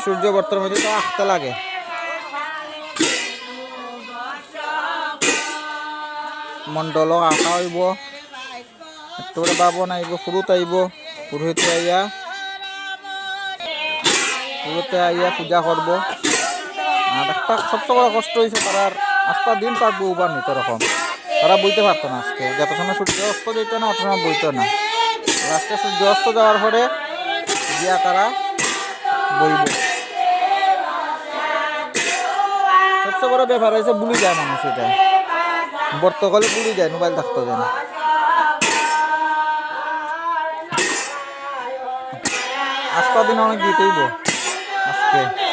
সূর্য বর্তমানে মধ্যে তো আঁকতে লাগে। মণ্ডল আঁকা হইব, একটুরে বাবন আইব, ফুরুত আইব, পুরোহিতে আইয়া পূজা করবো। আর একটা সবচেয়ে বড় কষ্ট হয়েছে তার আজটা দিন থাকবো উবার নিত রকম, তারা বইতে পারতো না। আজকে যত সময় সূর্য অস্ত যেত না অত সময় বইতো না। লাস্টে সূর্য অস্ত যাওয়ার পরে গিয়া তারা বইব। সবচেয়ে বড় ব্যাপার হয়েছে ভুলে যায় মানুষ, এটা বর্তকালে ভুলে যায় মোবাইল থাকতো যেন। আজটা দিন অনেক গীত হইব আজকে।